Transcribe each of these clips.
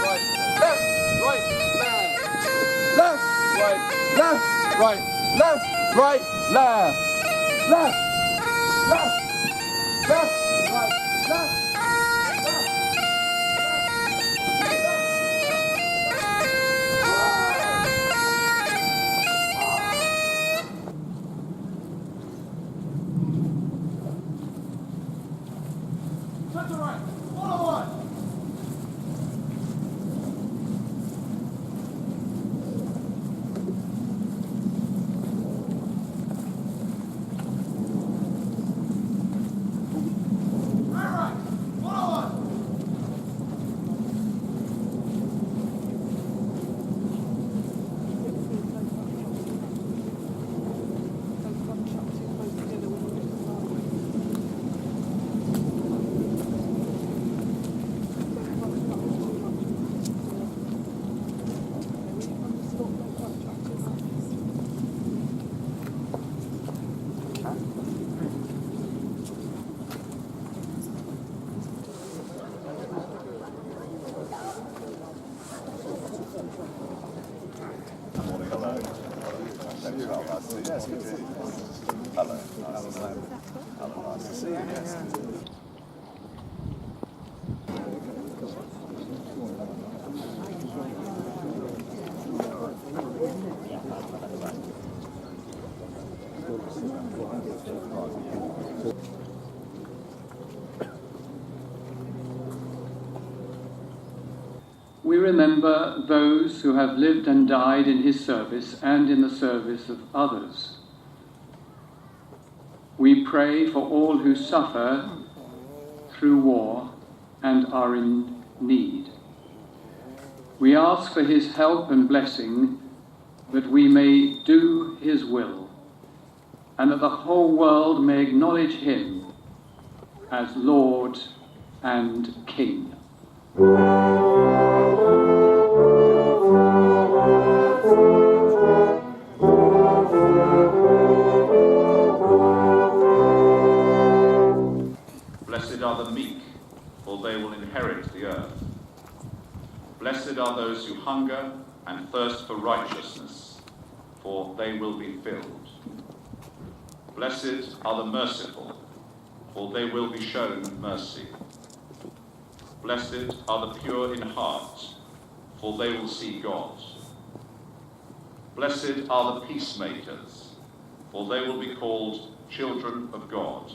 right, left, right, left, right, left, right, left, right, left, left, left, left, right, left. We remember those who have lived and died in his service and in the service of others. We pray for all who suffer through war and are in need. We ask for his help and blessing that we may do his will and that the whole world may acknowledge him as Lord and King. Blessed are the meek, for they will inherit the earth. Blessed are those who hunger and thirst for righteousness, for they will be filled. Blessed are the merciful, for they will be shown mercy. Blessed are the pure in heart, for they will see God. Blessed are the peacemakers, for they will be called children of God.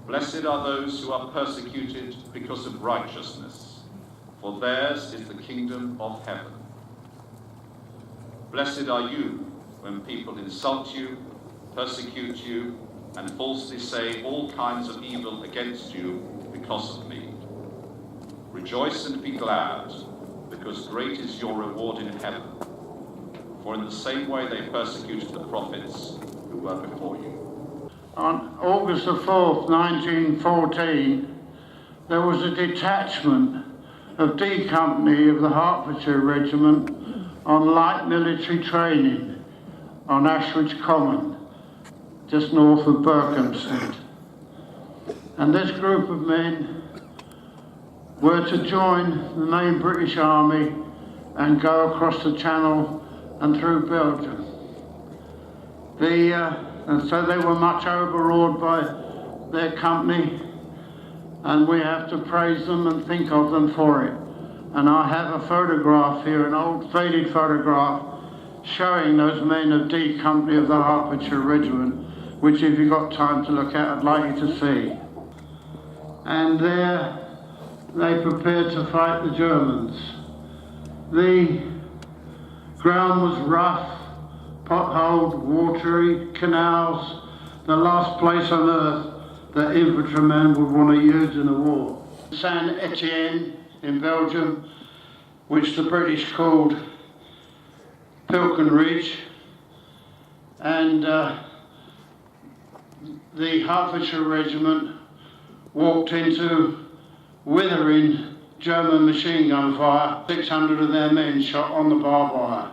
Blessed are those who are persecuted because of righteousness, for theirs is the kingdom of heaven. Blessed are you when people insult you, persecute you, and falsely say all kinds of evil against you because of me. Rejoice and be glad, because great is your reward in heaven. For in the same way they persecuted the prophets who were before you. On August the 4th, 1914, there was a detachment of D Company of the Hertfordshire Regiment on light military training on Ashridge Common, just north of Berkhamsted. And this group of men were to join the main British Army and go across the Channel and through Belgium. And so they were much overawed by their company, and we have to praise them and think of them for it. And I have a photograph here, an old faded photograph, showing those men of D Company of the Hertfordshire Regiment, which if you've got time to look at, I'd like you to see. And there they prepared to fight the Germans. The ground was rough, potholed, watery, canals, the last place on earth that infantrymen would want to use in a war. Saint Etienne in Belgium, which the British called Pilken Ridge, and the Hertfordshire Regiment walked into withering German machine gun fire. 600 of their men shot on the barbed wire.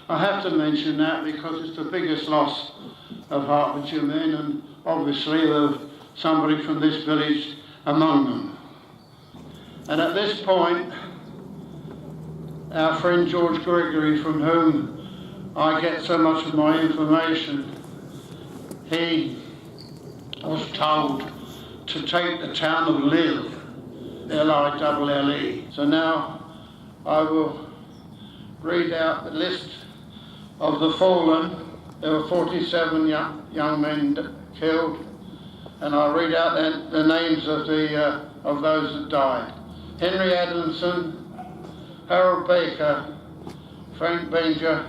I have to mention that because it's the biggest loss of Hertfordshire men, and obviously there's somebody from this village among them. And at this point, our friend George Gregory, from whom I get so much of my information, he was told to take the town of Live, L-I-L-L-E. So now I will read out the list of the fallen. There were 47 young men killed, and I'll read out the names of those that died. Henry Adamson, Harold Baker, Frank Benger,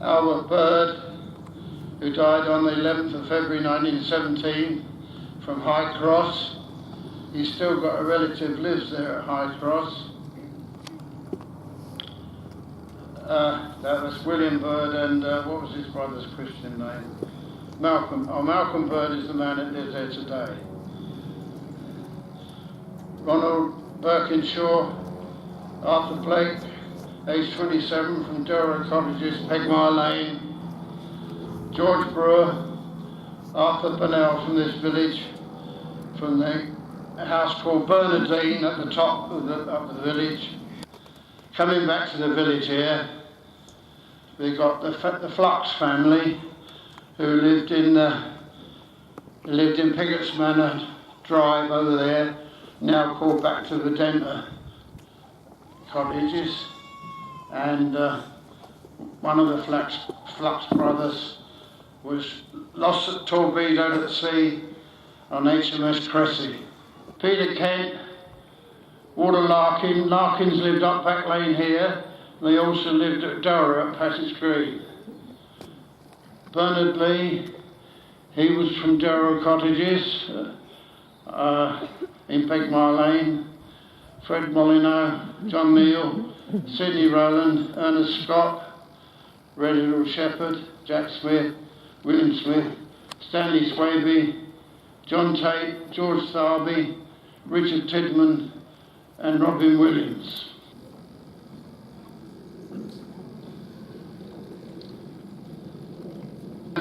Albert Bird, who died on the 11th of February 1917 from High Cross. He's still got a relative lives there at High Cross. That was William Bird and what was his brother's Christian name? Malcolm. Oh, Malcolm Bird is the man that lives there today. Ronald Birkinshaw, Arthur Blake, age 27, from Durrow Cottages, Pegmire Lane. George Brewer, Arthur Burnell from this village, from the house called Bernardine at the top of the village. Coming back to the village here, we've got the Flux family, who lived in Piggott's Manor Drive over there, now called back to Vedenta Cottages. And one of the Flux brothers was lost torpedoed at sea on HMS Cressy. Peter Kent, Walter Larkin. Larkins lived up Back Lane here. They also lived at Durrow at Passage Green. Bernard Lee, he was from Durrow Cottages in Pegmire Lane. Fred Molyneux, John Neal, Sidney Rowland, Ernest Scott, Reginald Shepherd, Jack Smith, William Smith, Stanley Swaby, John Tate, George Tharby, Richard Tidman, and Robin Williams.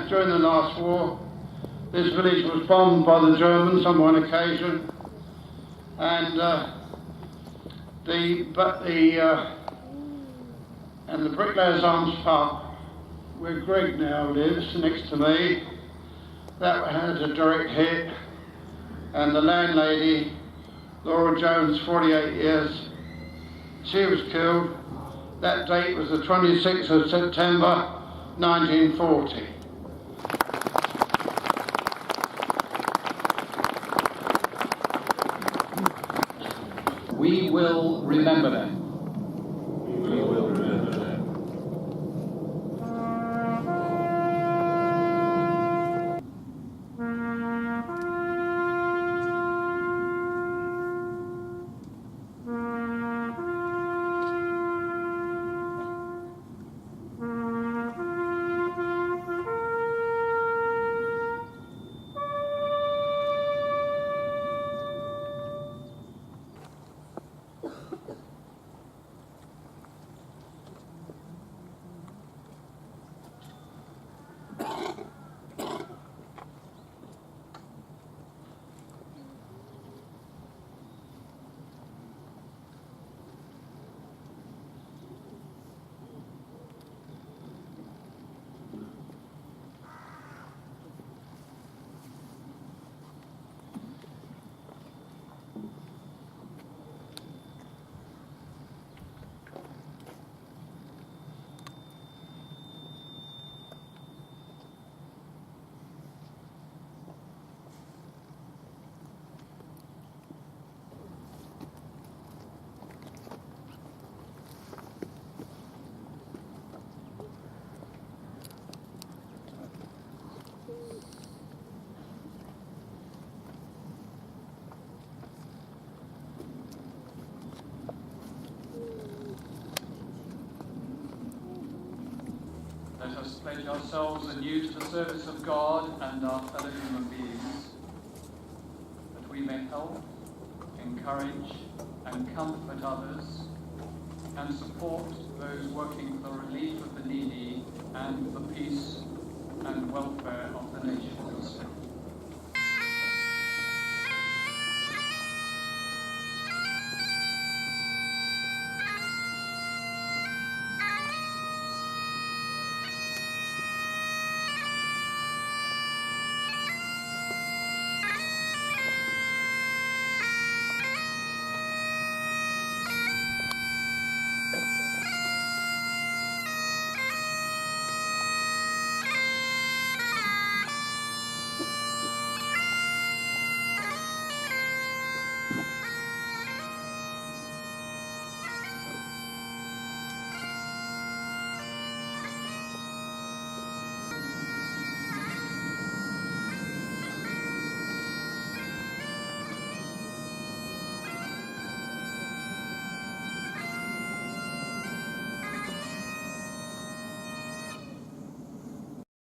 During the last war, this village was bombed by the Germans on one occasion, and the Bricklayers Arms pub, where Greg now lives, next to me, that had a direct hit, and the landlady, Laura Jones, 48 years, she was killed. That date was the 26th of September, 1940. We will remember them. We will remember them. Let us pledge ourselves anew to the service of God and our fellow human beings, that we may help, encourage, and comfort others, and support those working for the relief of the needy and the peace and welfare of